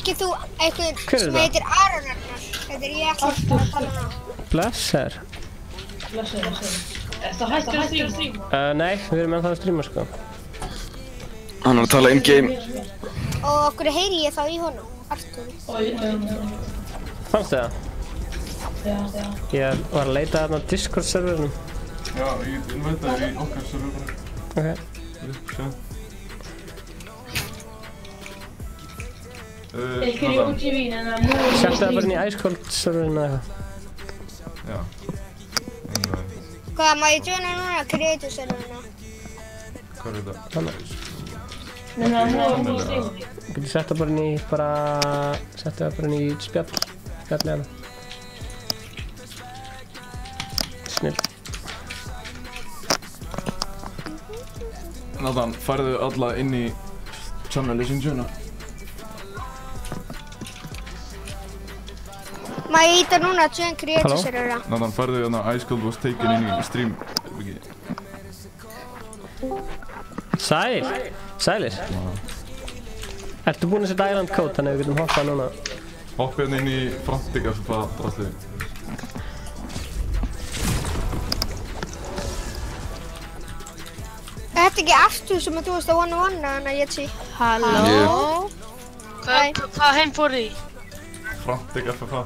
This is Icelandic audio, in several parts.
ekki þú einhver sem heitir Aron Arnar? Þetta er ég ekki að tala um. Blesser. Það hættir að stríma? Nei, við erum ennþá að stríma sko. Hann er að tala in-game. Og okkur heyri ég þá í honum, Artúri. Fannstu það? Já. Ég var að leita þarna á Discord-serverunum. Já, ég inventaði í okkar server. Ok. Einhver í OGV-inu en það nú... Settu það bara inn í Icecold-serverinu eða eitthvað. Já. Hvað, má ég joina núna Creator-serveruna? Hvað er þetta? Þannig. Nei, það er nú að stríma. Þú getur sett það bara inn í settu það bara inn í spjallið hana. Snill. Nathan, færðu alla inn í channeli sem joina? Má ég íta núna að join Creator-serveruna? Nathan, færðu hérna Ice Cold was taken inn í stream. Sælir. Ertu búinn að setja Island Code þannig að við getum hoppað núna? Hoppið hérna inn í Frantic FFA drastlið. Þetta er ekki Artúr sem að þú veist að one-on-one þannig að ég sé. Halló? Hvað heim fór þið í? Frantic FFA.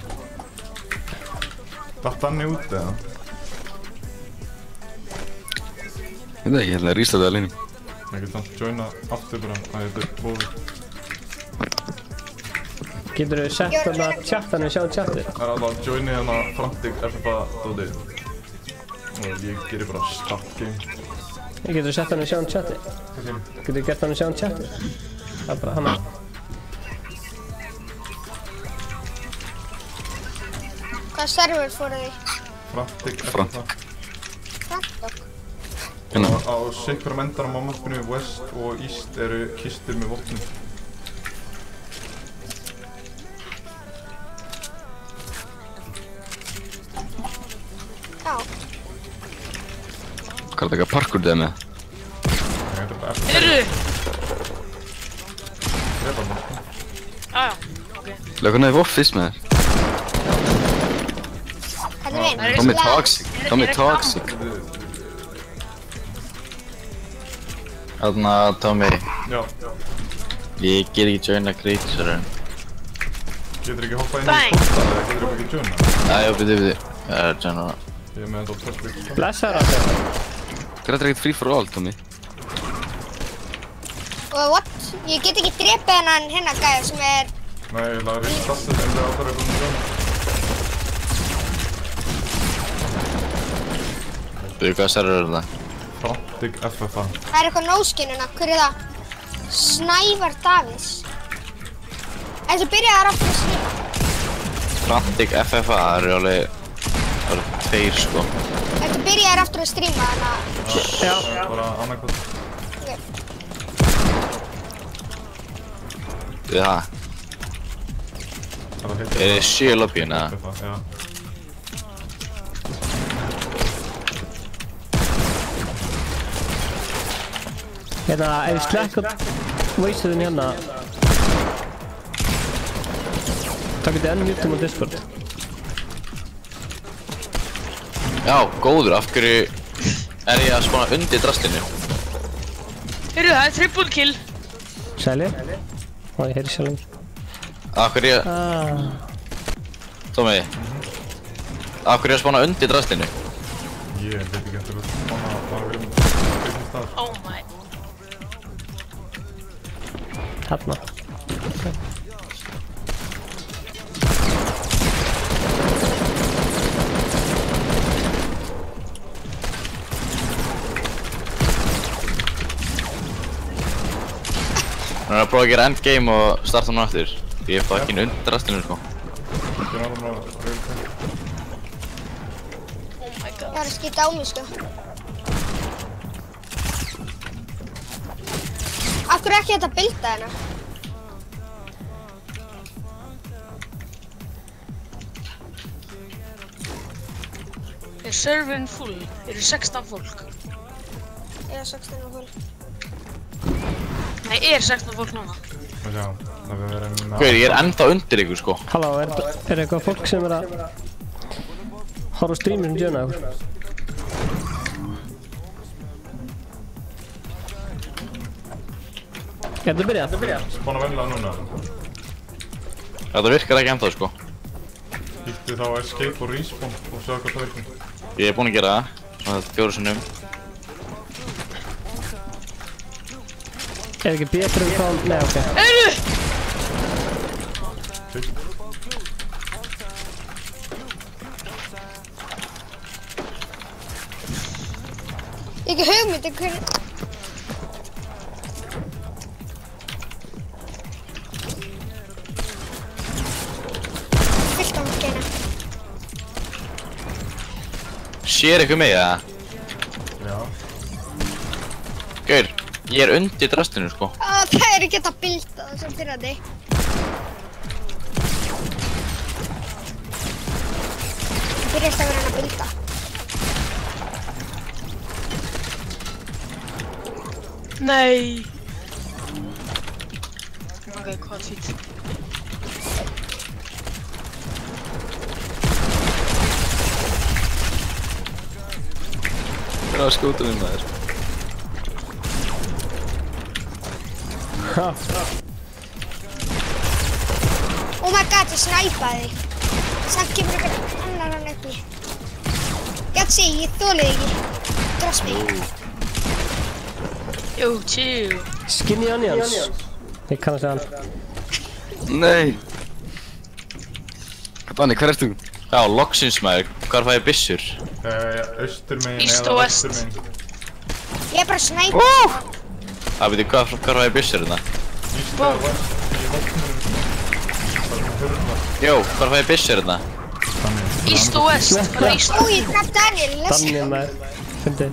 Datt hann í út eða? Ég veit ekki, ég ætla að rísta það alveg inn. Ég get samt joina aftur bara að þetta er bóður. Getur þú sett þarna chattanum, sjáum chatið? Það er alltaf að joini hérna Frantic FFA dótið. Og ég gerir bara start game. Getur þú sett hann sjáum chatið? Getur þú gert hann sjáum chatið? Það er bara hana. Hvaða server fóruð þið? Frantic Front. FFA. Frantok? Og á sikkurum endanum á mappinu West og East eru kistur með vopnum. Já. Hvað er þetta eitthvað parkour þið með? Nei, þetta er bara FFA. Heyrðu! Það er bara mappinu. Já, ok. Hvernig er Wolf fyrst með þér? Þetta er minn. Tommy Toxic. Tommy Toxic. Þarna, Tommy, Já. ég get ekki joina Creator-serverinn. Getur ekki hoppað inn í skóta eða getur þú ekki joina? Já, byrju. Ég er að joina það. Ég er með þetta á perfect. Blessaður alltaf. Hvað er þetta ekkert free for all, Tommy? Og what? Ég get ekki drepið hennan hérna gæja sem er... Nei, ég ætla að reyna stassið en það áttar eitthvað með joina. Byrju, hvaða server er þetta? Frantic FFA. Það er eitthvað no-skinuna. Hver er það? Snævar Davíðs. En svo byrjaði það aftur að stríma. Frantic FFA, það eru alveg... Það eru tveir, sko. En svo byrjaði það aftur að stríma þannig að... Já. Bara annarkvæmt. Við það. Það heitir... Er þið 7 lobbyin, eða? FFA, já. Hérna, ef ég slekk á voice-inn hérna þá getið unmutum á Discord. Já, góður, af hverju er ég að spána undir drastlinu? Heyrðu, það er triple kill. Sælir? Ó, ég heyri sjálfum. Af hverju ég... Tommy. Af hverju ég að spána undir drastlinu? Ég veit ekki eftir hvað spána bara við erum staðar. Oh my. Þarna. Hann er að prófa að gera endgame og starta hann aftur. Ég er fucking undir drastlinu, sko. Þetta er alveg bara reyðið. Oh my god. Ég var að skýta á mig, sko. Af hverju ekki þetta bilda hérna? Er serverinn full? Eru 16 fólk? Ég er 16 og full. Nei, er 16 fólk núna? Má sjá, það við verðum með... Gauður, ég er ennþá undir ykkur sko. Halló, er eitthvað fólk sem er að horfa á streaminu djöna okkur? Þetta byrjað? Spána vennilega núna. Þetta virkar ekki ennþá sko. Hýttu þá escape og respawn og sjá hvað það virkar. Ég er búinn að gera það, svona 4 sinnum. Er ekki betur hvað... Nei, ok. Ekki hugmynd, hver... Fyllt á mig geina. Sér ykkur mig eða? Já. Gauður, ég er undir drastinu sko. Það er ekki að bilda það sem fyrir þig. Það byrjast að vera hann að bilda. Nei. Ok, hvað fýtt? Það er að skjóta mig maður. Oh my god, ég snæpaði þig. Samt kemur ykkur annar hann upp í. Gatsi, ég þolið ekki. Drast mig. Jú, chill. Skinny Onions. Ég kann að segja hann. Nei. Danni, hver ert þú? Já, loksins maður, hvar fæ ég byssur? Austurmegin East eða og west. vesturmegin. Ég er bara snæpaði. Það veitir, hvar fæ ég byssur hérna? East eða west í hotnum. Það er hurna. Jó, hvar fæ ég byssur hérna? East og west. Bara east Ó, ég draf Daniel, let's Danni go. maður. Fyndi.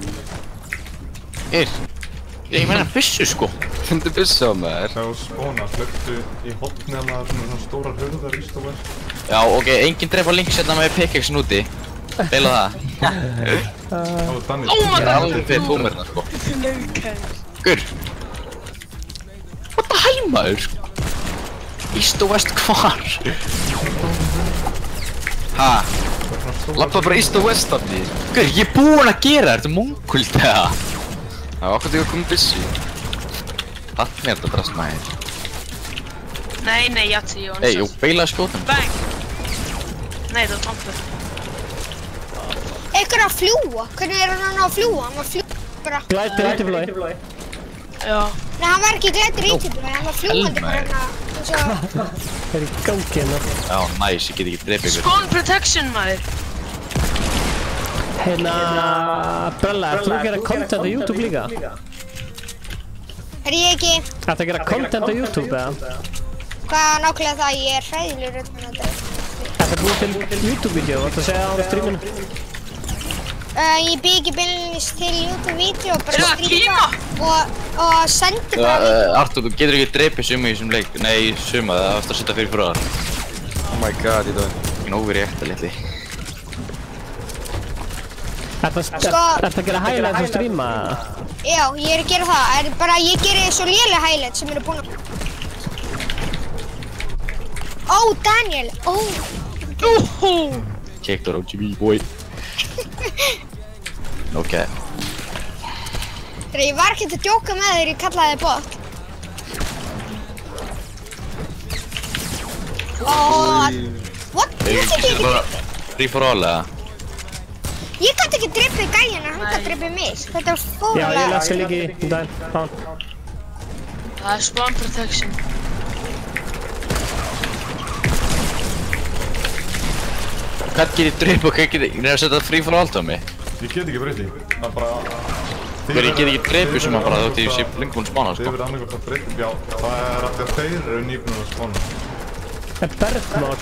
Ég meina byssu sko. Fundu byssu á maður. Það er spána, hlöptu í hotni að maður svona stórar hurðar East og west. Já, ok, enginn drepa links hérna með pickaxen úti. Deila það. Það var Danny. Oh my Ég er god. alveg fyrir tómirna sko. Laukar. Gur. What the hell maður? East og west hvar? Ha? Lappa bara east og west af því. Gur, ég er búinn að gera þetta mongult eða? Já, okkur þegar komið byssu. Þannig er þetta drast maður. Nei, nei, Jatsi, ég var Ei, jú, beila skjótum. Bang. Nei, það var tampur. Ykkur að fljúa. Hvernig er hann að fljúa? Hann var fljúa bara. Glætir ítiflói. Já. Nei, hann var ekki glættur ítiflói. Hann var fljúandi bara hérna. Eins og... Það er í gangi hérna. Já, næs, ég get ekki drepið ykkur. Spawn protection, maður. Hérna... Brella, ert þú að gera content á YouTube líka? Er ég ekki... Ertu að gera content á YouTube eða? Hvað nákvæmlega það? Ég er hræðilegur öllum að þetta. Ertu að búið til YouTube-vídeó? Þú ætti að segja á streaminu? Ég bygg ekki beinleins til YouTube-vídeó og bara Er það stríma og sendi bara Artur, þú getur ekki drepið suma í þessum leik. Nei, suma, það varst að setja fyrir fróðar. Oh my god, ég dói. Ég nógu verið eftir litli. Ertu að gera highlights á streama? Já, ég er að gera það. Er bara ég gerir svo léleg highlights sem eru búin að... Ó, Daniel! Ó! Kektur OGB, boy. Ok. Þegar ég var ekki að djóka með þegar ég kallaði þig bot. Ó, what? Ég gæti ekki... Free for all, eða? Ég gæti ekki drippið gæjana, hann gæti drippið mig. Þetta var Já, ég fórulega. lasi líka í daginn. Það er spawn protection. Hvað get ég drepa og hvað get ég reyna að setja free for all á mig? Ég get ekki breytið. Það er bara... Hver ég get ekki drepið sem að bara þótt ég sé lengur búinn spána, Þið sko. verður annarkvæmt að breytið. Já, það er að þeir eru nýbúin að spána. Er Bergmár?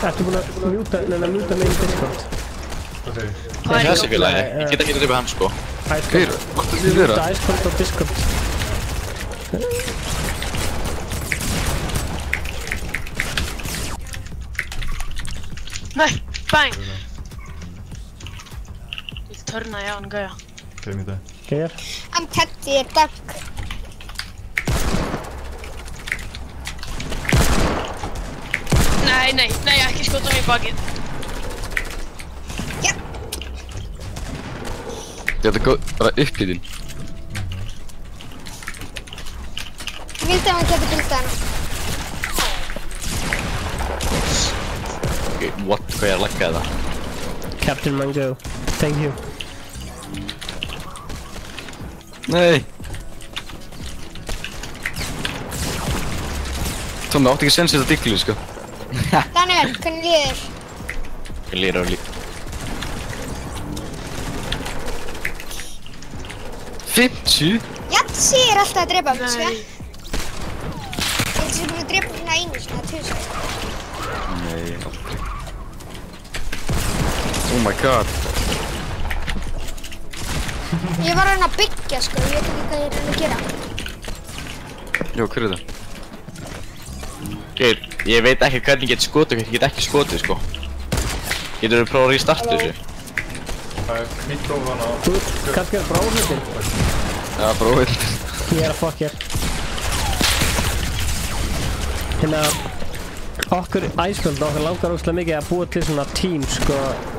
Ertu búinn að mjúta mig í Discord? Hvað segir? Það er þessi félagi, ég get ekki drepið hann, sko. Hver? Hvað er þið vera? Mjúta Icecold á Discord. Nei, bang. Ég törnaði á hann gæja. Keim í dag. Hér. I'm Teddy, er dunk. nei, ekki skota mig í bakið. Já. Þetta er góð, bara upphýðin. Ég vildi að hann geti bildað hana. Ok, what? Hvað ég laggaði það? Captain Mango, thank you. Nei. Tommi, átti ekki sens þetta diglu, sko. Daniel, hvernig líður? Ég líður á líf. 50? Jatsi er alltaf að drepa mig, sko. Ég held að ég búin að drepa hérna einu svona 1000. Nei, aldrei. Oh my god. Ég var að reyna að byggja, sko. Ég veit ekki hvað ég er að reyna að gera. Jó, hver er það? Geir, ég veit ekki hvernig ég get skotið, ég get ekki skotið, sko. Getur þú prófað að restarta þessu? Það er hvítróf hana. Þú ert kannski að bráðhundin. Já, bróðið. Ég er að fokk hér. Hérna, okkur æskvöld okkur langar óslega mikið að búa til svona tím, sko,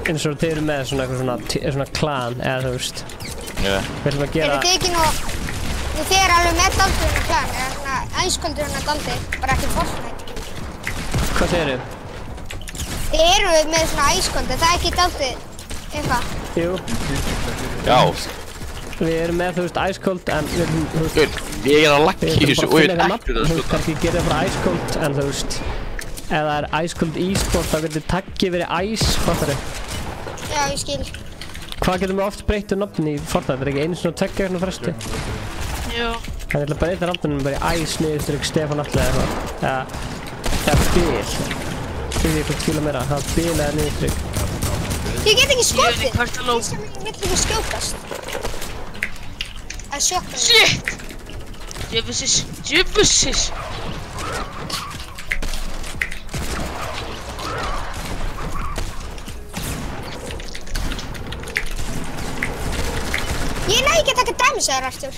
eins og þeir eru með svona eitthvað svona klan, eða þú veist. Já. Við ætlum að gera... Þið ekki nú... Þið er alveg með daldurinn klar, eða svona æsköldur hérna daldi, bara ekki Fortnite. Hvað segirðu? Þið eru með svona æsköldur, það er ekki daldið eitthvað. Jú, Já. við erum með, þú veist, æskvöld, en við erum, þú veist... Geir, ég er að lagga í þessu og ég veit ekki þú að veist, skota. kannski gera það bara æskvöld, en þú veist... Ef það er æskvöld e-sport, þá getur taggið verið æs, fattar þau? Já, ég skil. Hvað getum við oft breytið nafn í Fortnite? Er ekki einu svona tveggja hérna fresti? Jú. Þannig að ég ætla að breyta nafnunum bara í æs niðurstrykk Stefán Atli eða eitthvað. Eða bil. Því ég hvort skilja meira, það er bil eða niðurstrykk. Ég get ekki Ég skotið. veit ekki hvert að lóf. Ég vill ekki skjótast. Það er sjokkar. Shit! Djöfussis. Ég næ ekki að taka dæmisaður, Artur.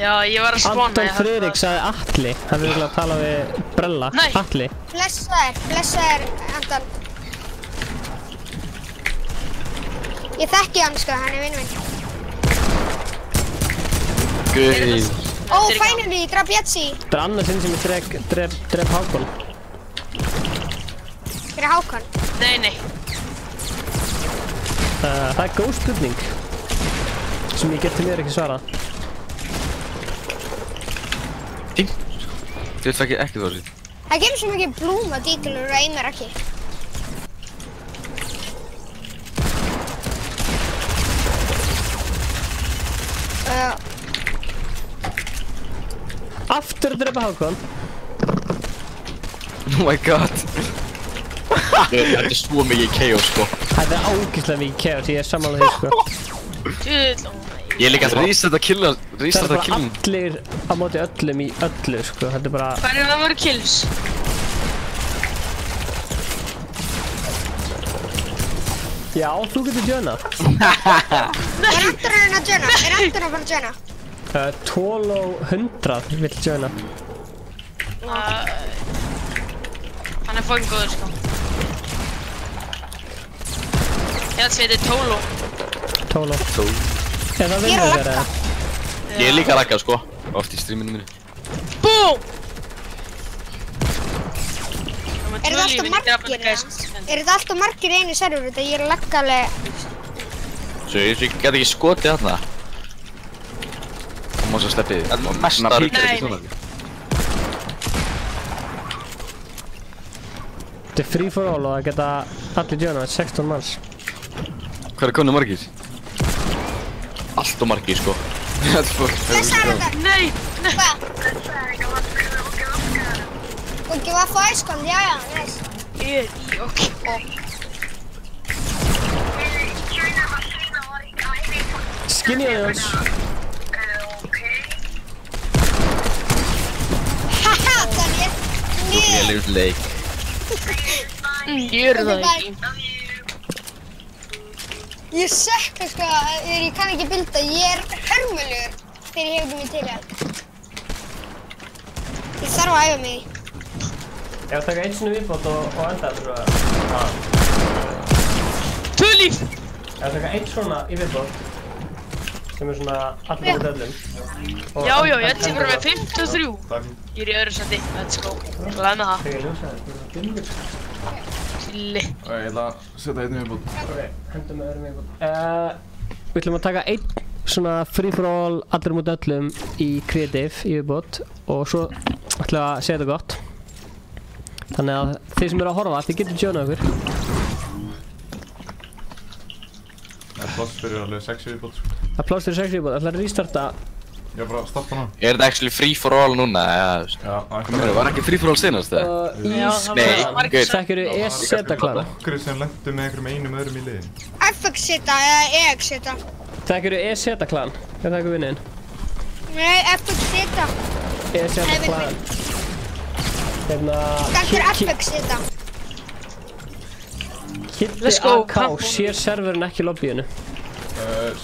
Já, ég var að spána. Anton Friðrik sagði Atli. Hann er virkilega að tala við Brella. Nei. Atli. Blessaður, Anton. Ég þekki hann, sko, hann er vinur minn. Guð. Ó, finally, draf Jatsi. Það er annað sinn sem ég drep Hákon. Fyrir Hákon. Nei. Það er góð spurning. Sem ég geti mér ekki svarað. Þið fekk ég ekki það sér. Það kemur svo mikið blúma dítilur og einmer ekki. Aftur að drepa Hákon. Oh my god. Þetta er svo mikið chaos, sko. Það er ágislega mikið chaos, ég er samanlega því, sko. Djöðl. Ég er líka að Rísetta killa. Það er bara allir á móti öllum í öllu, sko. Þetta er bara... Hvað er það voru kills? Já, þú getur joinað. Er Anton að reyna að joina? Er Anton að fara að joina? Tolo 100 vill joina. Hann er fucking góður, sko. Ég ætla að segja þetta er Tolo. Tolo. Er það Ég er vinnur að þér lagga. eða? Ég er líka að lagga, sko. Oft í streaminu minni. BOOM! Er það alltaf margir, eða? Er það alltaf margir í einu server? Þetta ég er að lagga alveg... Svo ég get ekki skotið þarna. Það má svo sleppið. Það er mesta rugl. Nei. Þetta er free for all og það geta allir joinað, 16 manns. Hvað er konu margir? Allt og margir, sko. Blessaður þetta! Nei! Hvað? Og ekki var að fá æskond, já, næs. Ég er í, ok. Skinny Onions. Haha, Daniel. Ég Nýður. leif leik. Ég er það ekki. Ég sökka, sko, þegar ég kann ekki bilda. Ég er hörmulegur þegar ég hef ekki mig til það. Ég þarf að æfa mig í. Ég var að taka eitt svona viðbót og enda þetta Tvö líf! Ég var að taka eitt svona í viðbót sem svona allir út öllum. Já, ég held ég bara með 53. Ég í öðru sæti, let's go. Glæði með það. Þegar ég ljósaði, það er dimgur. Silli. Ég ætla að setja einn viðbót. Ok, hendum með öðrum viðbót. Við ætlum að taka einn svona free for all allir út öllum í creative í viðbót og svo ætlum við að segja þetta gott. Þannig að þið sem eru að horfa, þið getur joinað okkur. Það er pláss fyrir alveg 6 viðbót sko. Það er pláss fyrir 6 viðbót, ætlaðu að restarta. Ég er bara að starta hana. Er þetta actually free for all núna, eða? Já, Var ekki free for all senast, eða? Nei, gaur. Þekkirðu ESZ-klan? Okkur sem lendu með einhverjum einum öðrum í liðin. FX-seta eða EX-seta. Þekkirðu ESZ-klan? Er það eitthvað vinniðinn? Nei, FX-seta. ESZ-klan. Takkur FX-seta. Kitty Let's go, AK sér serverinn ekki í lobbyinu.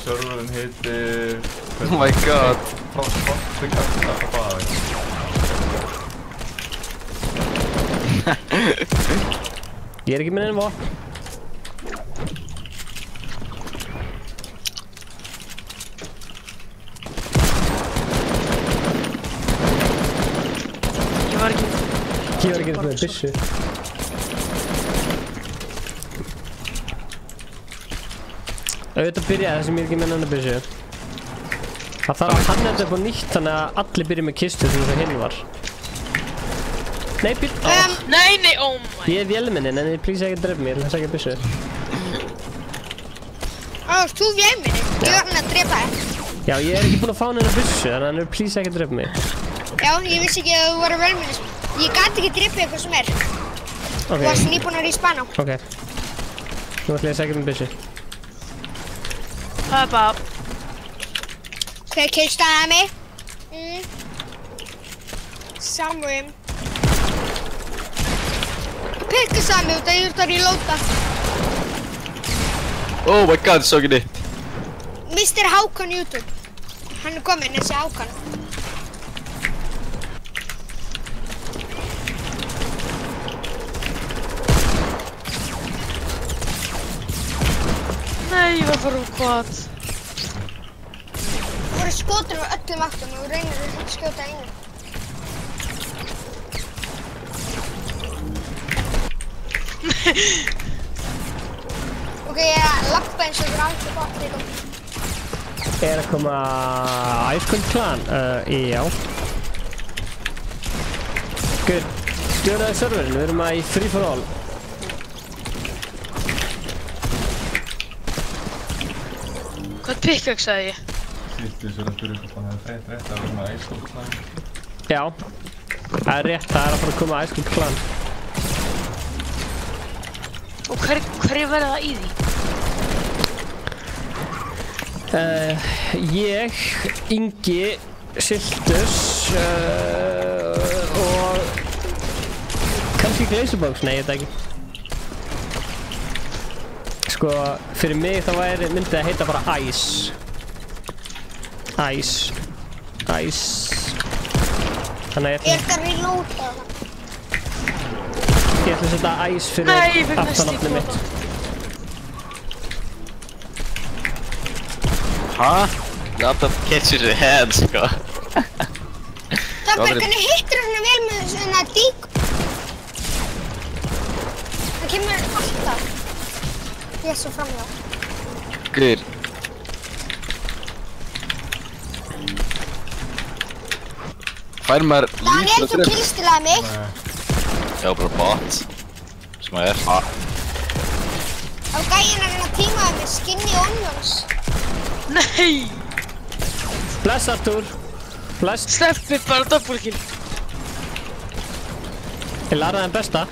Serverinn heitir... Oh my god. Frostig FFA. Ég er ekki með neina vopn. Ég var ekki með byssu. Auðvitað byrjaði það sem ég er ekki með neina byssu. Það þarf að hanna þetta upp á nýtt þannig að allir byrja með kistu sem hinn var. Nei, Nei, oh my. Ég er vélminnin en þið please ekki drepa mig, ég ætla að segja byssu. Þú vélminni? Ég var hann að drepa þér. Já, ég er ekki búinn að fá neina byssu þannig að please ekki drepa mig. Já, ég vissi ekki að þú voru vélminni. Ég gat ekki drepa eitthvað sem er. Þú varst nýbúinn að respawn á. Ok. Nú ætla ég að segja með byssu. Það er bara... Hver killstaði mig? Samrim. Pikka sami út að ég þarf í lóta. Oh my god, svo ekki nýtt. Mr. Hákon YouTube. Hann er kominn, þessi Hákon. Nei, ég var bara hvað. Þú voru skotur á öllum áttum og þú reynir að skjóta einu. Ok, ég er að lappa eins og grátt og gott líka. Er að koma Ice Cold Clan? Já. Good. Stjórnaði serverinn, við erum að í free for all. Hvað pickaxe ég? Sýttu sér að fyrir eitthvað þannig að það er rétt að vera með Ice Cold Clan. Já. Það er rétt, það er að fara að koma Ice Cold Clan. Og hverju verða það í því? Ég, Ingi, Siltus og kannski Glazerbox, nei ég veit ekki. Sko, fyrir mig þá myndi það heita bara Ice. Ice. Þannig að ég Ég ætla að reloada það. Ég ætla að setja Ice fyrir aftanafnið mitt. Hæ? Not that catches your head, sko. Tabber, hvernig hittir þú svona vel með svona dík? Það kemur alltaf. Ég er svo framhjá. Guður. Fær maður Daniel, þú killstilaði mig. Já, bara bot. Sem að er. Á gæinn að reyna að tímaði með skinny onions. Nei! Bless Artur. Bless. Steppi bara double kill. Ég lærði þeim besta.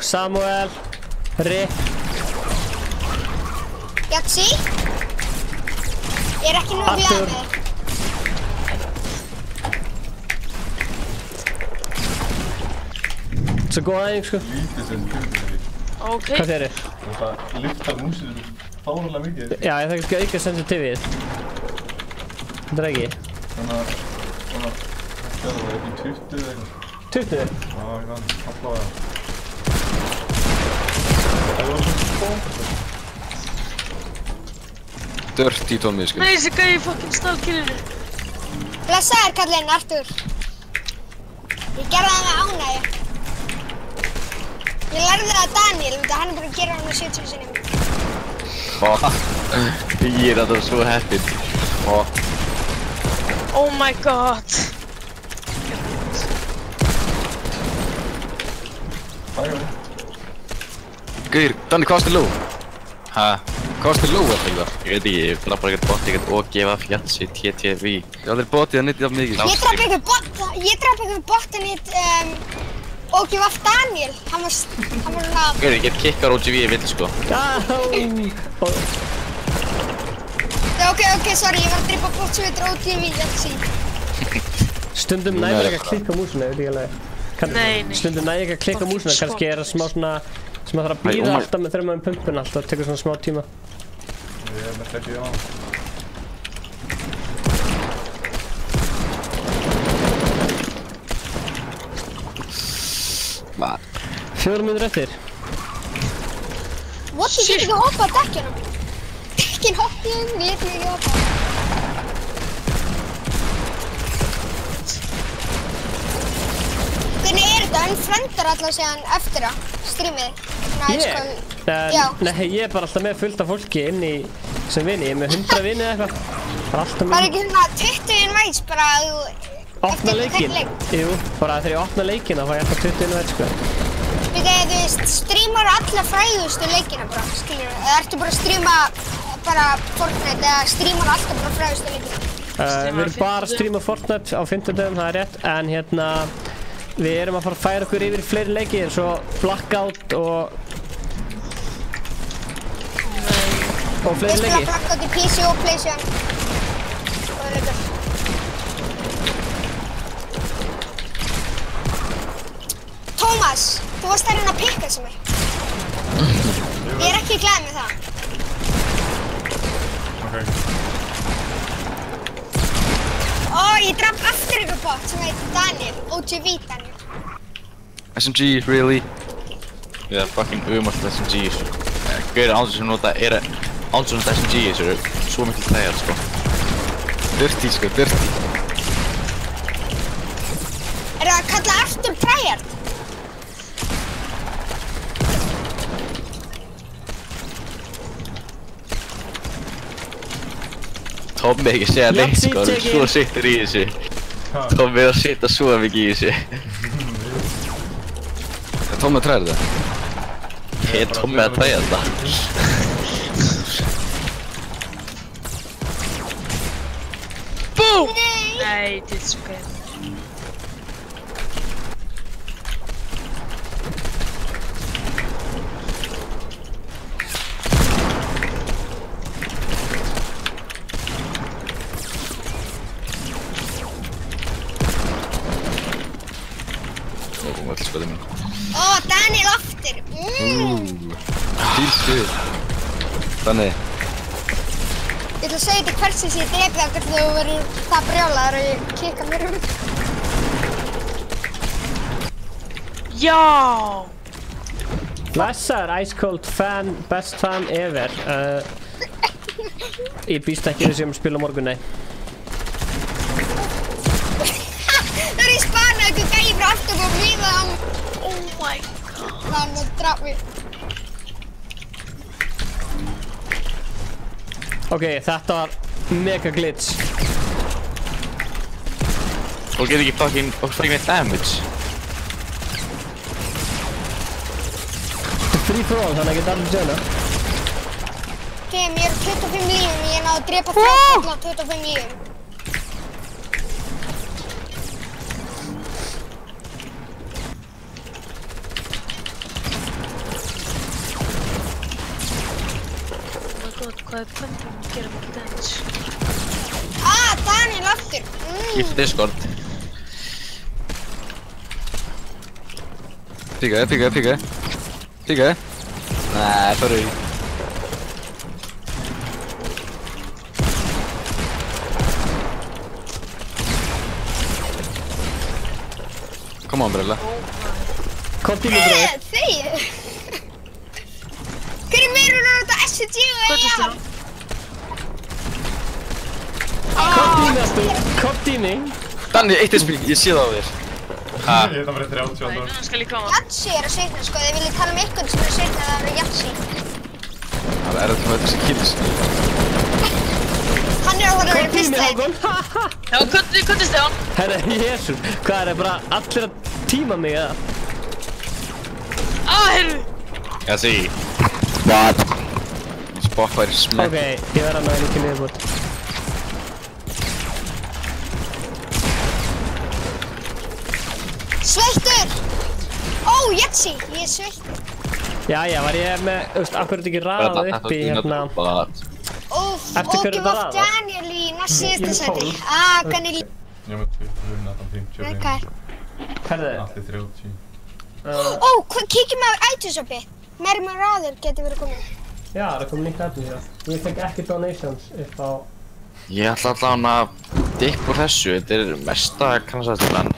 Samuel. Rip. Jatsi. Ég er ekki nú að blæða með þér. Svo góð aðeins, sko. Lítið sem kjöldið. Ok. Hvað þeir eru? Það lyftar músinu fárlega mikið. Já, ég þarf ekki að auka sensitivið. Þetta er ekki. Þannig að, það er í 20 eða eitthvað. 20? Já, ég vann allavega. Það var svona Dirty Tommy, sko. Nei, þessi gæi fucking stálkillinu. Blessaður kallinn, Artur. Ég gerði það með ánægju. Ég lærði það að Daniel, hann er búinn að gera hann 70 sinnum. Ég er þetta svo heppinn. Oh my god. Gauir, Danni, hvað varstu lú? Hæ? Hvað varstu lú alltaf ekki það? Ég veit ekki, ég draf bara ekkert bot, ekkert OGV, Fjatsi, TTV. Ég hef aldrei botið að nýttið af mikið. Ég draf ekki botin hitt OGV Daniel. Hann var svona... Gauir, ég get kikkar OGV í vill, sko. Ok, sorry, ég var að drepa bot sem heitir OGV, Fjatsi. Stundum næður ekki að klikka á músuna, veit ég alveg. Nei. Stundum næður ekki að klikka á músuna, kannski er það smá svona... sem maður þarf að bíða alltaf með þegar maður er pumpun alltaf, það tekur svona smá tíma. Ég er með ekki á. 4 mínútur eftir. What, ég get ekki hoppað á dekkjunum. Dekkin hoppið, ég get ekki hoppað. Hvernig er þetta? Unfriendar alltaf síðan eftir á streamið? Nei, ég er bara alltaf með fullt af fólki inn í sem vini, ég er með 100 vini eða eitthvað. Það er alltaf með... Það er ekki svona 20 invites bara að þú... Opna leikinn? Jú, bara þegar ég opna leikinn þá fæ ég alltaf 20 invites, sko. Þú veist, streamar alla frægustu leikina bara, skiljur þú? Eða ertu bara að streama bara Fortnite eða streamar alltaf bara frægustu leikina? Við erum bara að streama Fortnite á 50 dögum, það er rétt, en hérna... Við erum að fara að færa okkur yfir fleiri leiki eins og Blackout og fleiri leiki. Við spila Blackout í PC og PlayStation. Góður leikur. Tómas, þú varst að reyna að pikka sem mig. Ég er ekki glad með það. Ok. Ég draf aftur ykkur bot sem heitir Daniel, OGV Daniel. SMG, really? Yeah, fucking umalt SMG, sko. Gauðir ánsvöld sem nota SMG, þessu eru svo mikil tæjar, sko. Dirty, sko, dirty. Er það að kalla Artur tryhard? Tommi ekki segja neitt, sko, hann er svo sittur í þessu. Tommi er að sitja svo mikið í þessu. Er Tommi að træða þetta? Er Tommi að træða þetta? BOOM! Nei, þetta er svo gæð. Daniel aftur! Fílstuð. Þannig. Ég ætla að segja þetta hversins ég drepi það hvernig þú verður það brjálaður og ég kikka mér út. Já! Blessaður, Ice Cold fan, best fan ever. Ég býst ekki þessi að spila á morgun, nei. Það er í spana eitthvað gæi frá aftur og hlýða hann. Oh my god. Hann draf mig. Ok, þetta var mega glitch. Og get ekki fucking damage. Þetta er free for all, þannig að geta allir sjöna. Ok, mér eru 25 lífum, ég náðu að drepa 3 kalla á 25 lífum. Hvað er pöntum að gera mikið damage? Daniel aftur! Gift Discord. Píkaði. Nei, sorry. Come on, Brella. Komdu í mig, bróðir. Þegið. Hver er meira að nota SG og EA? Komdu í mig aftur. Komdu í mig. Danni, eitt spil, ég sé það á þér. Ha? Ég er það bara 30 Nei, ára. núna skal ég koma. Jatsi er að svitna sko, þið viljið tala um ykkur sem er að svitna, það er Jatsi. Það er þetta með þessi kills. Hann er að fara að vera Komdu í mig, fyrst Hákon. Já, kvöldu Stefán. Herra, Jesús. Hvað er það bara allir að tíma mig eða? Heyrðu. Ég sé. What? Spotify er smett. Ok, ég verð að náða líka viðbútt. Sveittur! Ó, Jatsi, ég er sveittur. Jæja, var ég með, af hverju er þetta ekki raðað upp í hérna? Úff, Eftir hverju ógjöf þetta af raðað? Daniel í næst síðasta sæti. Hvernig Ég er með 20, Nathan 50. líkar? Herðu, Allir 30. Ó, kíkjum á iTunes-oppi. Meiri maður raður getur verið komið. já, það kom nýtt efni hér. Ég fekk ekki donations upp á... Ég ætla allavega að dippa úr þessu. Þetta er mesta kannasastilan.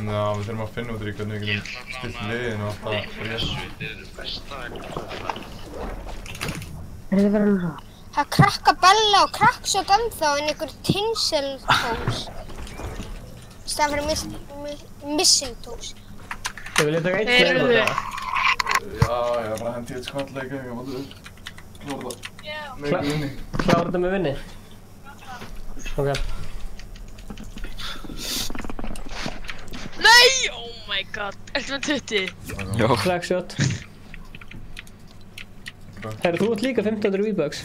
Já, við þurfum að finna út í hvernig við getum stilt liðin og alltaf rétt. Það er krakka Bella og krakkshot ennþá en einhver tinseltoes. Það fyrir missing toes. Ég vil taka eitt Heyrðu. með þetta. Já, ég er bara hendi eitt skvallleika, ég mátti klára það. Með inni. Klára þetta með vinni. Ok. Nei, oh my god. Ertu með 20? Já. Crackshot. Herru, þú ert líka 1500 V-Bucks.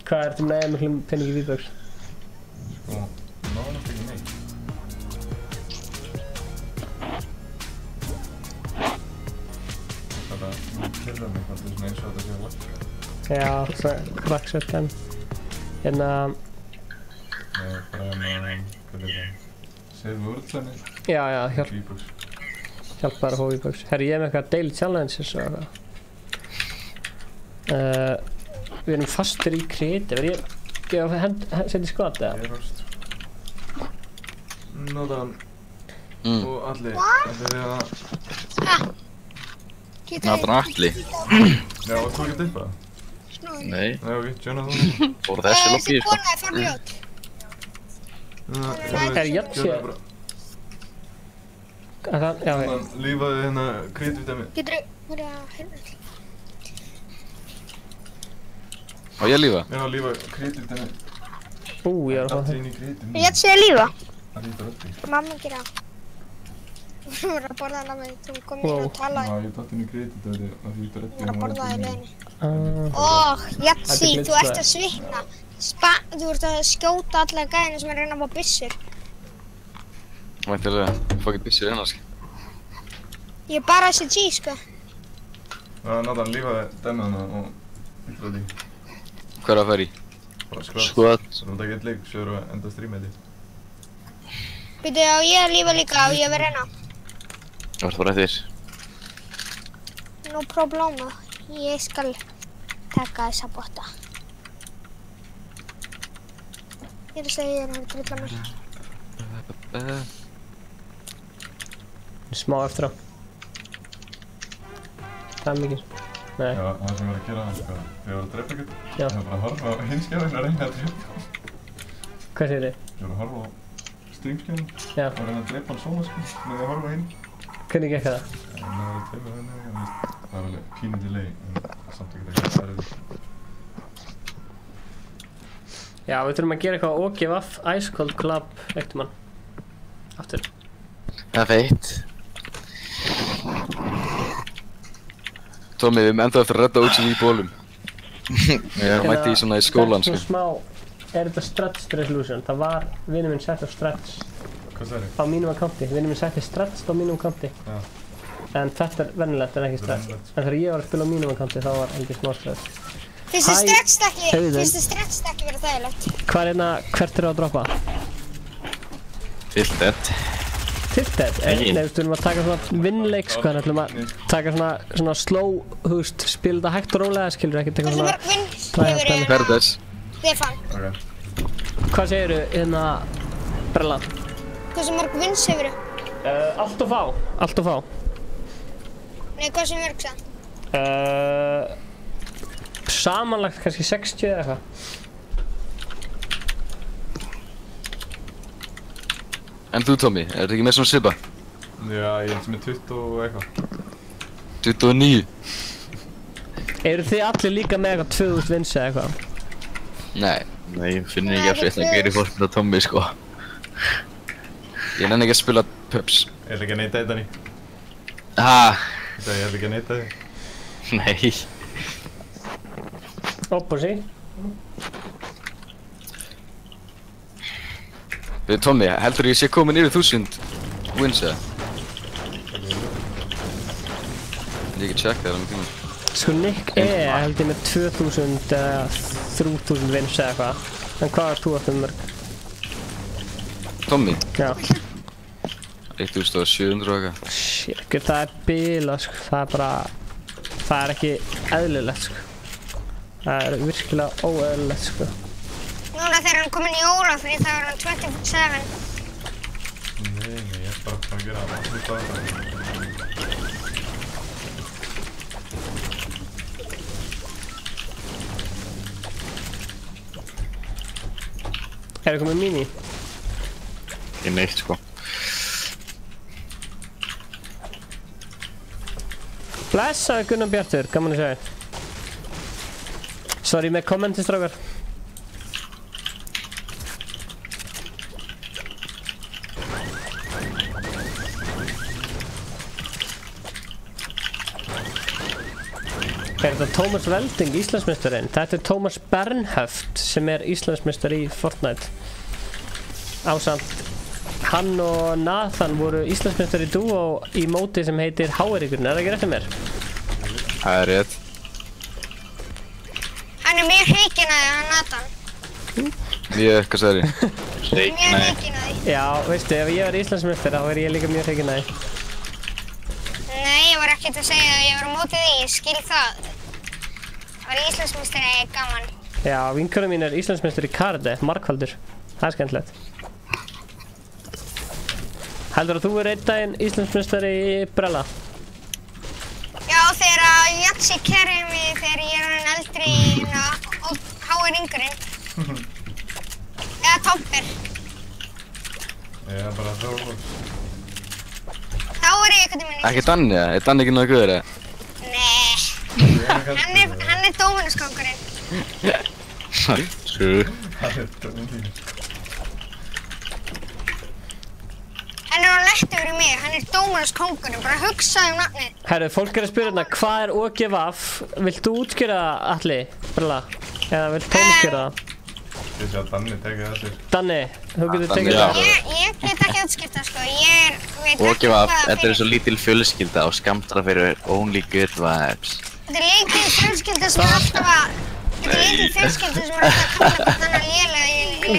Hvað ertu með miklum penningi V-Bucks? Sko, nánast ekki neitt. Þetta kyrra mig hvort það er svona eins og þetta sé að lakka. Já, crackshot en... Hérna... Nei, bara hvað er það? Save World-senni? Já, hjálp V-Bucks. bara að fá V-Bucks. Herru, ég er með eitthvað daily challenges og eitthvað. Við erum fastir í kriti. Verð ég að setja í skvat eða? Ég er fast. Nóðan. Og allir. Allir við að... Nathan Atli. Já, og þú ekki dippa það? Nei. Nei, ok, Jonathan. Fór þessi lobby, Þessi sko. kona er farljót. Er Jatsi... Já, ok. Lífaði hérna kritið mig. Getur þú verið að hérna? Á ég að lífa? Já, lífaði kritið mig. Ég er að fá Allir það. inn í kritið. Jatsi er lífa. Það lítur öll í. Mamma gerir það. Þú voru að borða hana með þú kom inn og Já, talaði. ég datt inn í kritið það lítur öll í. Þú voru að borða það í leiðinni. Ah. Jatsi, þú ert að svitna. Þú ert að skjóta alla gæðina sem er að reyna að fá byssur. Væntilega, fá ekki byssur ennars. Ég er bara SG, sko. Já, Nathan lífaði dæmið hana og lítur öll í. Hvað er að fara í? Bara skvat. Skvat. Svo þú takk eitt leik, svo erum við enda streamið því. Býtu, já, ég er lífa líka og ég verð reyna. Það var bara eftir. No problema. Ég skal taka þessa botta. Ég er að segja þér að drilla mér. Smá eftir á. Það er mikið. Nei. Já, það sem ég var að gera, sko, þegar ég var að drepa ykkur, Já. ég var bara að horfa á hinskjæðin að reyna að drepa. Hvað segir þið? Ég var að horfa á streamskjæðin Já. og reyna að drepa hann svona, sko, með því að horfa á hinn. Hvernig gekk það? En það var að drepa henni, það var alveg pínu delay, en samt ekki það er það. Já, við þurfum að gera eitthvað OGVF Ice Cold Club eftir mann. Aftur. Það er feitt. Tommy, við erum enda eftir að redda OGV í bólum. Ég mætti í svona í skólan, sko. Þetta er svona smá, er þetta stretch resolution? Það var, vinur minn sett á stretch Hvað sagði þið? á mínum accounti. Vinur minn setti stretch á mínum accounti. Já. En þetta er venjulegt en ekki stretch. Venjulegt. En þegar ég var að spila á mínum accounti þá var heldur smá stretch. Finnst þið Heyrðu. stretch ekki vera þægilegt? Hvað er hérna, hvert er það að droppa? Tilted. Tilted? Nei, Engin. við þurfum að taka svona vinnleik sko, en ætlum að taka svona slow, þú veist, spila þetta hægt og rólega, skilur ekki taka Hversu svona... mörg vinn Træða hefur dæmi. ég Verðes. Stefán? Ok. Hvað segirðu, hérna, Brella? Þú Hversu mörg vins hefurðu? Allt og fá. Allt og fá. Nei, hversu mörg það? Samanlagt kannski 60 eða eitthvað. En þú, Tommy, ertu ekki með svona svipa? Já, ég er með 20 og eitthvað. 29. Eru þið allir líka með eitthvað 2000 vins eða eitthvað? Nei, ég finnir ekki að frétta að gera í fórspil á Tommy, sko. Ég nenni ekki að spila pubs. Ég ætla ekki að neita þetta ný. Ha? Ég ætla ekki að neita þig. Nei. Opposi. Tommy, heldur ég sé komin yfir 1000 wins eða? Ég ekki tjekka það um tíma. Sko Nick held ég með 2000 eða 3000 vins eða eitthvað. En hvað er þú aftur mörg? Tommy? Já. 1700 og eitthvað. Shit, það er bilað sko. Það er bara... Það er ekki eðlilegt sko. Það er virkilega óeðlilegt sko. Núna þegar hann kominn í jólafrí þá er hann 27. Nei, ég er bara að gera það. Er það komið mini? Ekki neitt, sko. Blessaði Gunnar Bjartur, gaman að segja. Sorry með kommenti, strákar. Er þetta Tómas Velding, Íslandsmeistarinn? Þetta er Tómas Bernhöft sem er Íslandsmeistar í Fortnite. Ásamt hann og Nathan voru Íslandsmeistar í dúó í móti sem heitir Háeríkurinn. Er það ekki rétt um mér? Það er rétt. Hann er mjög hreikinn að þig, hann Nathan. Hvað sagði ég? Mjög hreikinn að þig. Já, veistu, ef ég var Íslandsmeistar þá er ég líka mjög hreikinn að þig. Nei, ég var ekkert að segja að ég var á móti því, ég skil það. Það var Íslandsmeistari gaman. Já, vinkonum mín er Íslandsmeistar í karate, margfaldur. Það er skemmtilegt. Heldur að þú er einn daginn Íslandsmeistari í brella? Já, þegar að Jatsi kerði mig þegar ég er hann eldri og háir yngurinn. Eða toppir. Ég er bara að þróa. Þá er ég einhvern veginn Ekki Danni, eða? Er Danni ekki náðu guður, eða? Nei, hann er dóminuskonkurinn. True. Það er dóminuskonkurinn. Hann er á lettu fyrir mig, hann er dóminuskonkurinn, bara hugsaðu um nafnið. Herru, fólk er að spyrja hérna, hvað er OGVAF? Vilt þú útskýra það, Atli, brella? Eða vilt Tómi útskýra það? Ég sé að Danni tekið það sér. Danni, þú getur tekið já. það. Ég get ekki útskipta, sko, ég veit ekki OGVAF, hvað þetta er svo lítil fjölskylda og skamtra fyrir only good vibes. Þetta er lítil fjölskylda sem er alltaf að... Þetta er lítil fjölskylda sem er alltaf að kalla þannig lélega í...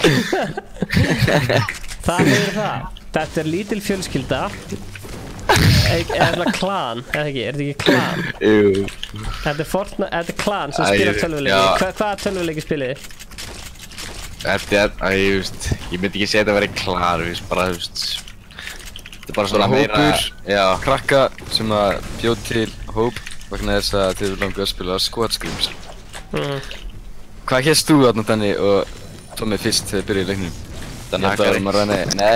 Það er það. Þetta er lítil fjölskylda. Er það klan, eða ekki? Er þetta ekki klan? Jú. Þetta er klan sem spilar tölvuleiki. Hvaða tölvuleiki spilið þið? Þetta er, ég myndi ekki segja þetta að vera klar, bara, þetta er bara svona meira... Hópur, krakka sem að bjóð til hóp vegna þess að þið eru langar að spila Squad Screams. Hvað hérst þú þarna, Danni og Tommi fyrst þegar þið byrjuði í leiknum? Danni Hakkari.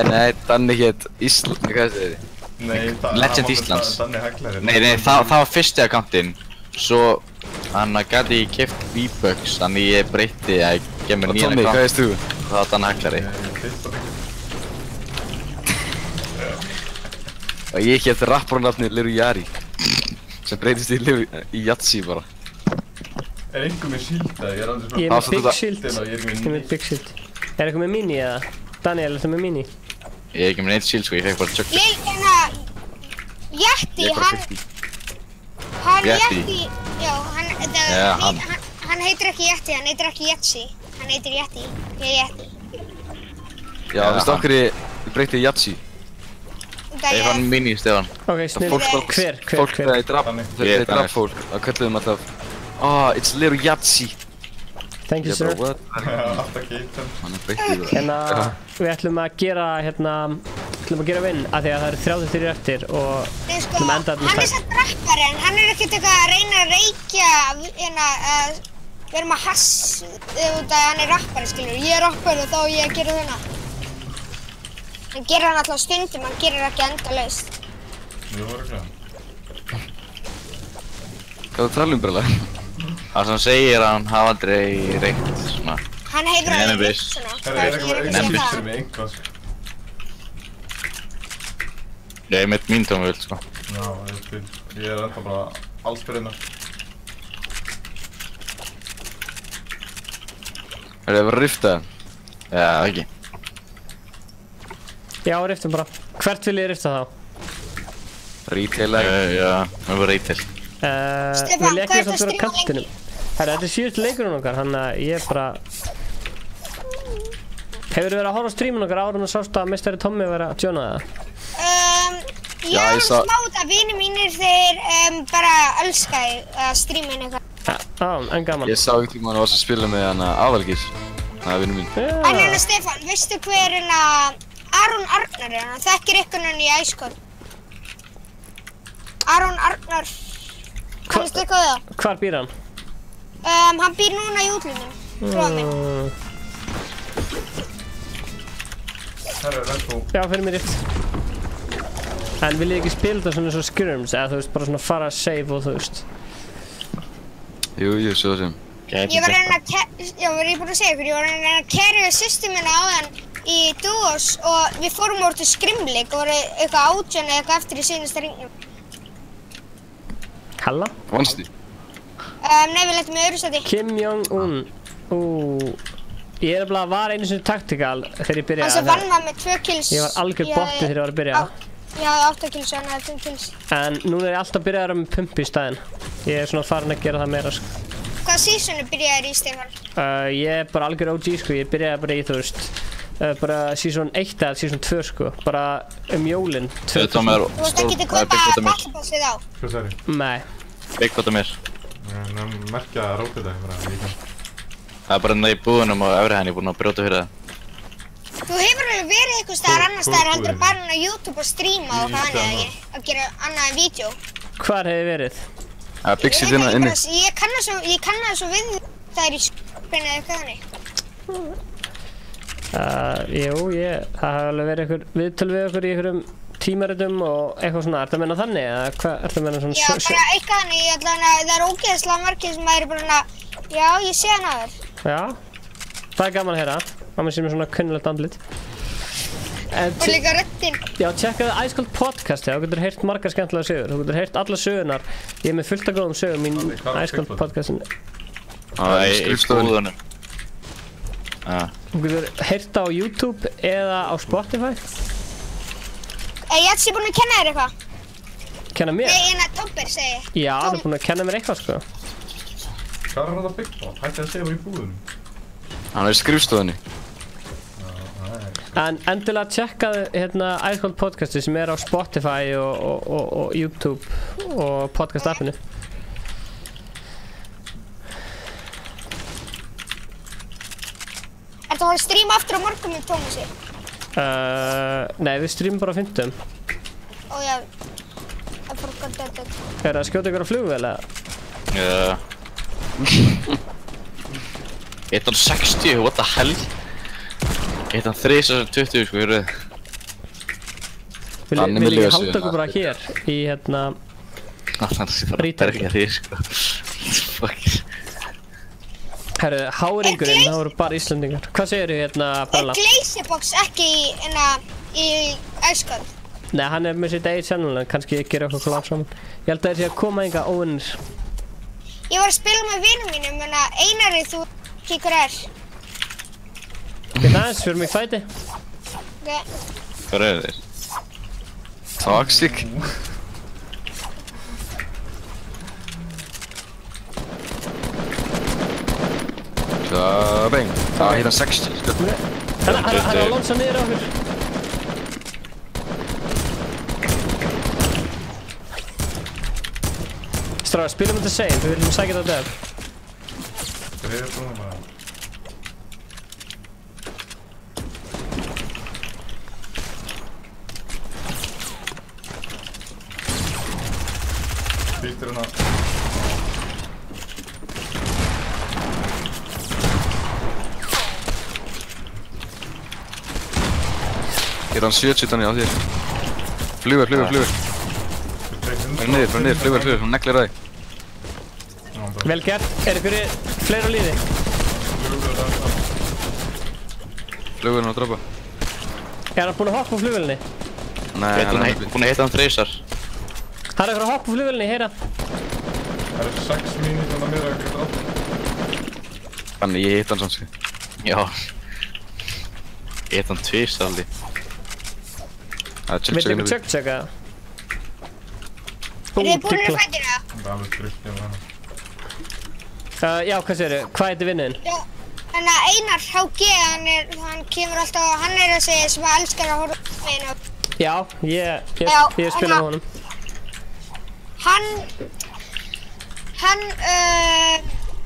Nei, Danni hét Ísland, hvað segir þið? Legend Íslands. Danni Hakkari. Nei, það var fyrsti akkantinn. Svo, hann gæti ég keft V-Bucks, þannig ég breytti að ég gef mér nýjan akkant. Tommi, hvað hérst þú? Það var Danni Hakkari. Og ég hét rapparnafni Liru Jari. Sem breytist í Jatsi bara. Er einhver með shielda? Ég er aldrei svona... Ég er með big shield. Ég er með big shield. Er eitthvað með mini eða? Daniel, er þetta með mini? Ég er ekki með neitt shield sko, ég fekk bara tjökk. Yeti, hann heitir ekki Yeti, hann heitir ekki Jetsi. Hann heitir Yeti, ég er Yeti. Já, veistu okkur ég breytti í Jatsi? Ég fann mini, Stefán. Ok, snill. Hver? Fólk þegar þeir draf fólk, þá kölluðum alltaf it's little Yatsi. Thank you, sir. Alltaf geitum. Hann breytti það. Hérna, við ætlum að gera hérna ætlum að gera vinn af því að það eru 33 eftir og Nei, sko, ætlum að enda hann er samt rappari en hann er ekkert eitthvað að reyna að reykja að við erum að hass út að hann er rappari, skilur. Ég er rappari og þá á ég að gera þennan. Hann gerir hann alltaf stundum, hann gerir ekki endalaust. Jú, örugglega. Hvað þú tala bröðlega? Það sem segir að hann hafa aldrei reykt svona. Hann hefur alveg Nefnir. reykt svona. Herra, ég er eitthvað fyrir mig einhvað, sko. Ég er með mín tóma vilt, sko. Já, ég er enda bara alls fyrir hennar. Er það bara að rifta það? Já, ekki. Já, riftum bara. Hvert vil ég rifta þá? Retail ekki? Já, það var retail. Stefán, Vil ég hvað ekki ertu að samt vera á stríma kantinum? Herra, þetta er síðustu leikurinn okkar, þannig að ég bara... Hefurðu verið að horfa á streamin okkar áður en þú sást að Mr. Tommy var að joina það? Ég var smá út að vinir mínir þeir bara elskaði að streama inn eitthvað. Já, en gaman. Ég sá einhvern tímann að varst að spila með hana Aðalgís. Það er vinur mín. En Stefán, veistu hver Aron Arnar er? Hann þekkir ykkur hann í Æskon. Aron Arnar, kannast eitthvað við það? Hvar býr hann? Hann býr núna í útlunum, frá mig. Herra, let's go. Já, fyrir mér rift. En vil ég ekki spila þetta svona eins og skirms, eða þú veist, bara svona fara að save og þú veist? Jú, svo sem. Ég var að reyna að carrya systur minna á hann í duos og við fórum úr til skrimleik og voru eitthvað 18 eða eitthvað eftir í seinasta hringnum. Halla? Vannst því? Nei, við letum í öðru sæti. Kim Jong-un. Ég er bara var einu sinni taktikal þegar ég byrjaði. Hann sem vann maður með 2 kills. Ég var algjör botti þegar ég var að byrja. Ég hafði 8 kills og hann hafði 5 kills. En núna er ég alltaf byrjaður með pump í staðinn. Ég er svona farin að gera það meira, sko. Hvaða seasonu byrjaðir í, Stefán? Ég er bara algjör OG, sko. Ég byrjaði bara í, þú veist, bara season 1 eða season 2, sko. Bara jólin. Þú veist ekki til að kaupa battlepassið á? Hvað sagði ég? Nei. Bigfoot mér. Merkja rópið það, bara líka. Það er bara í búðunum og öfri henni búinn að brjóta fyrir það. Þú hefur alveg verið einhvers staðar annars staðar heldur bara á YouTube og streama og hvað annað ekki? Að gera annað en vídeo. Hvar hefði verið? Það er Bixit hérna inni. Ég kann það svo við það í skopinu eða eitthvað þannig. Jú, það hafa alveg verið einhver viðtöl við okkur í einhverjum tímaritum og eitthvað svona. Ertu að menna þannig eða hvað ertu að menna svona? Já, bara eitthvað þannig. Það er ógeðslega margir sem maður er bara já, ég sé hann aður. Já, það er gaman að heyra. Mamma sé mér svona kunnulegt andlit. Og líka röddinn. Já, tjekkaðu Ice Cold Podcast, já, þú getur heyrt margar skemmtilega sögur. Þú getur heyrt alla sögurnar. Ég er með fullt af góðum sögum í Ice Cold Podcastin. Það er í búðunum. Þú getur heyrt á YouTube eða á Spotify. Ég ætti sér búinn að kenna þér eitthvað. Kenna mér? Nei, Topper segi ég. Já, hann er búinn að kenna mér eitthvað, sko. Hvað er þetta Bigfoot? Hætti að segja í búðunum. Hann er í skrifstofunni. En endilega tjekkaðu hérna Ice Cold Podcasti sem er á Spotify og YouTube og podcast appinu. Ertu að streama aftur á morgun með Tómasi? Nei, við streamum bara á 50. Ó já, I forgot that. Er það að skjóta ykkur á flugvél eða? Já. 160, what the hell? 130 sko, hérðu. Vil ég halda okkur bara hér í hérna... Það sé bara að berga því sko. Fuck. Herru, háringurinn, það voru bara Íslandingar. Hvað segirðu hérna, Bella? Glazebox ekki í Ice Cold? Nei, hann er með sitt eigið channel, en kannski ég gera okkur collab saman. Ég held að það sé að koma enga óvinnir. Ég var að spila með vinum mínum, en Einari, þú ekki hver er. Við aðeins fyrir mig fæti. Hvað er þeir? Toxic? Bang. Það var hérna 60 sko. Hann er að lonsa niður á okkur. Stráðar, spilum þetta save, við viljum sækja þetta upp. Það er svona bara. Býttir hérna. Hann 70 þannig á þér. Flugur. Fara niður, flugur, hún neglir það. Vel gert. Er ykkur fleira á líði? Flugurinn að droppa. Er hann búinn að hoppa á flugvélni? Nei, hann er búinn að hitta hann 3 sar. Hann er ykkur að hoppa á flugvélni, heyra. Það eru 6 mínútur að mér að geta droppa. Þannig ég hitt hann sann sko. Já. Ég hitt hann 2 sar alveg. Vill ykkur check-checka? Er þið búin að fækina? Það er alveg tryggt hjá hana. Já, hvað segirðu? Hvað heitir vinnuðinn? Já, þannig að Einar HG, hann kemur alltaf, hann er þessi sem elskar að horfa með einu. Já, ég spila með honum. Hann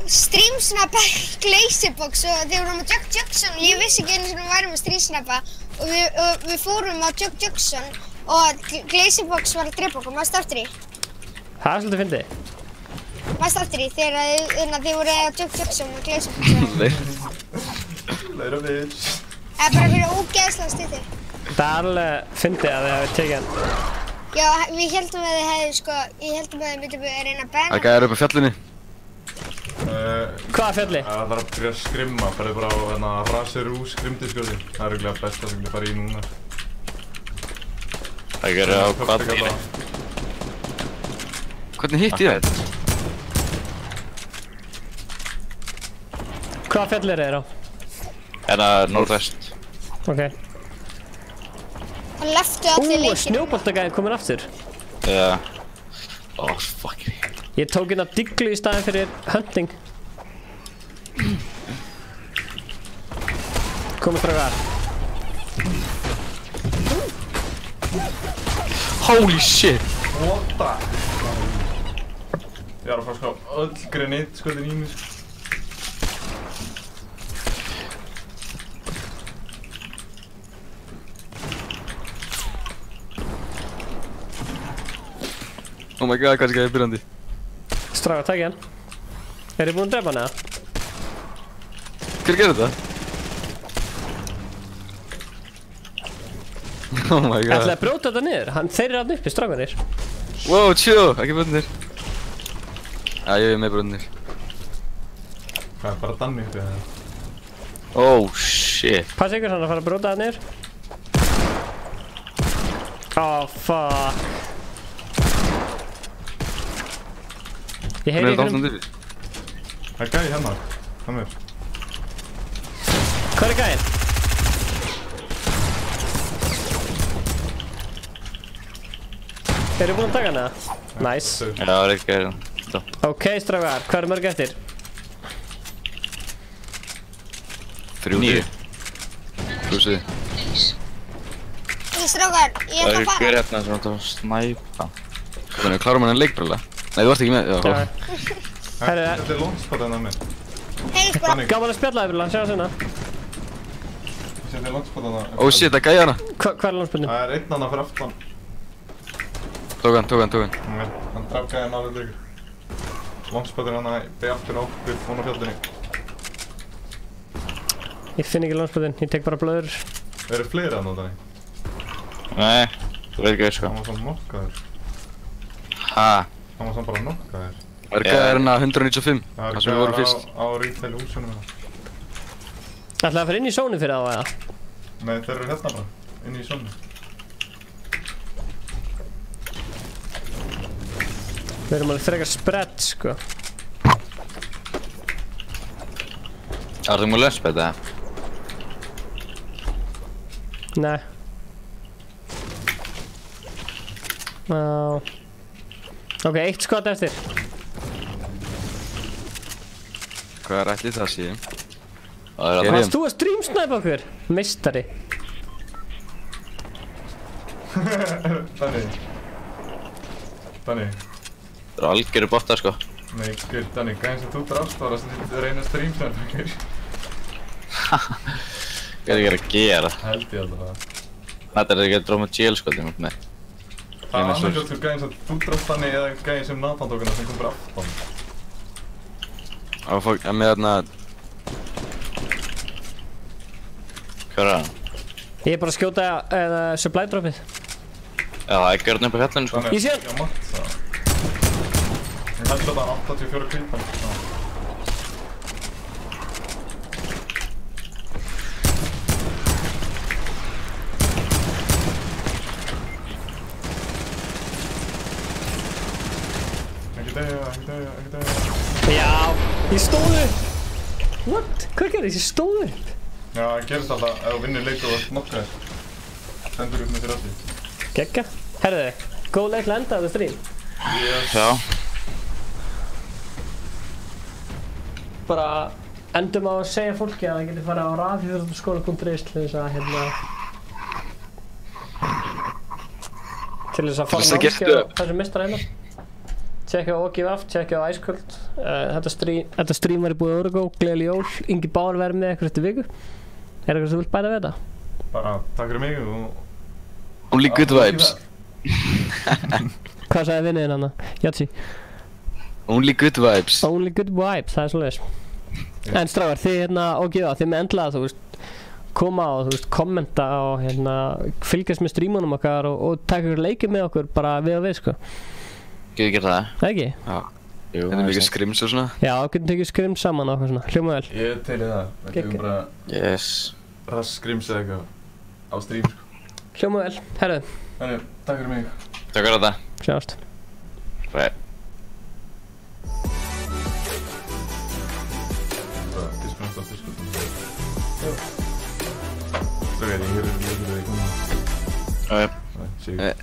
streamsnappa Glazebox og þegar við vorum á Jug Juxon, ég vissi ekki einu sem við værum að streamsnappa og við fórum á Jug Juxon og Glazebox var að drepa okkur, maður startur í. Það er svolítið fyndið. Maður startur í þegar þið voru á Jug Juxon og Glazebox. Leira bitch. Það er bara fyrir ógeðslega stuði. Það er alveg fyndið að þið hafið tekið hann. Já, við heldum að þið hefðu sko, ég heldum að þið myndum að reyna að banna. Það gæðir upp á fjallinni. Hvaða fjalli? Það þarf að byrja að skrimma, farið bara á hérna Raserú skrimdiskjóði. Það er örugglega besta sem ég farið í núna. Það gæðir á hvað? Hvernig hitt ég þetta? Hvaða fjalli er þér á? Hérna norðvest. Ok. Hann leftu allir leikir. Snjóboltagæðin kominn aftur. Já. Fuck. Ég tók hérna diglu í staðinn fyrir hunting. Komið strákar. Holy shit! What the? Ég er að fara að ská öll grenade skotin í mig sko. Oh my god, hvað er byrjandi? Strákar, takk ég hann. Er þið búin að drepa hann eða? Hver gerir þetta? Oh my god. Ætlaði að brjóta þetta niður? Þeir eru hann uppi, strákarnir. Wow, chill, ekki brotnir. Já, ég er með brotnir. Það er bara Danni uppi það. Oh shit. Passa ykkur hann að fara að brjóta það niður. Oh fuck. Ég heyri ykkur Það er gæði hérna, hann er. Hvað er gæðin? Eru búin að taka hana? Nice. Já, það er ekki hérna. Ok, strákar, hvað eru mörg eftir? 3. Plussið. Strákar, ég ætla að Það fara. er hver hérna sem átt að snæpa. Þannig, klárum hann leikbröla? Nei, þú varst ekki með, já. Herru, Þetta er launchpad hérna með. Heyrðis bara. gaman að spjalla yfir hann, sjá það sinna. Þetta er launchpad hérna. Oh shit, það gæði hana. Hvað er landsbyrnu? Það er einn annan fyrir aftan. Tók hann. Hann draf gæðin alveg líka. Launchpad er hérna beig aftur á okkur hún á fjallinni. Ég finn ekki landsbyrnu, ég tek bara blöður. Eru fleiri hann á Danni? Nei, þú veit ekki sko. Hann var svona nokkaður. Ha? Hann var svona bara nokkaður. Það er gæði hérna 195. Það er Það sem við vorum gæðar fyrst. á retail húsunum hérna. Ætlaði að fara inn í sónu fyrir þá eða? Nei, þeir eru hérna bara, inn í sónu. Við erum alveg frekar spredd, sko. Það er þú múið lönsp þetta? Nei. Já. Ok, 1 skot eftir. Hvað er ætlið það síðan? Varst þú að streamsnæpa okkur? Meistari. Danni. Það eru algjöru bottar sko. Nei, skil, Danni, gæðin sem þú drafst var að reyna að streamsnæpa okkur. Hvað er ekki að gera? Held ég alltaf það. Þetta er ekki að dróma jail sko, þeim út með. Það er annarkvæmt fyrir gæðin sem þú drast þannig eða gæðin sem Nathan tók hana sem kom bara aftan. Með þarna... Hvað er það? Ég er bara að skjóta supply dropið. Já, það er gjörðin upp á fjallinu sko. Ég sé hann! Já, matt það. Ég held að það 84 kvípan. Ekki degja. Já, ég stóð upp! What? Hvað gerðist? Ég stóð upp! Já, það gerist alltaf ef þú vinnir leik og það nokkaðir. Stendur upp með þér allir. Gekka. Herðu, góð leik til að enda á þetta stream. Já. Bara endum á að segja fólki að það getur farið á rafíþróttaskóla.is til þess að til þess að fara námskeið á þessum meistara hérna. Tjekkja á OGVF, tjekkja á Æsköld. Þetta stream var í búið Órugó, gleðileg jól, Ingi Bár verður með eitthvað eftir viku. Er eitthvað sem þú vilt bæta við þetta? Bara takk fyrir mig og... Only good vibes. Hvað sagði vinniðinn hana? Jatsi? Only good vibes. Only good vibes, það er svoleiðis. En strákar, þið hérna OGVF, þið með endlaða, þú veist, koma og þú veist, kommenta og hérna, fylgjast með streamunum okkar og taka ykkur leikið með okkur bara við og við, sko. Getur gert það? Ekki? Já. Jú, það er mikið skrims og svona. Já, getum tekið skrims saman og eitthvað svona, hljóma vel. Ég til í það. Við tökum bara... Yes. Rass skrims eða eitthvað á stream, sko. Hljóma vel, herru. Þannig, takk fyrir mig. Takk fyrir þetta. Sjáumst. Bye. Það er disconnect á Discord. Já. Það er ég hér í líka. Já. Sér.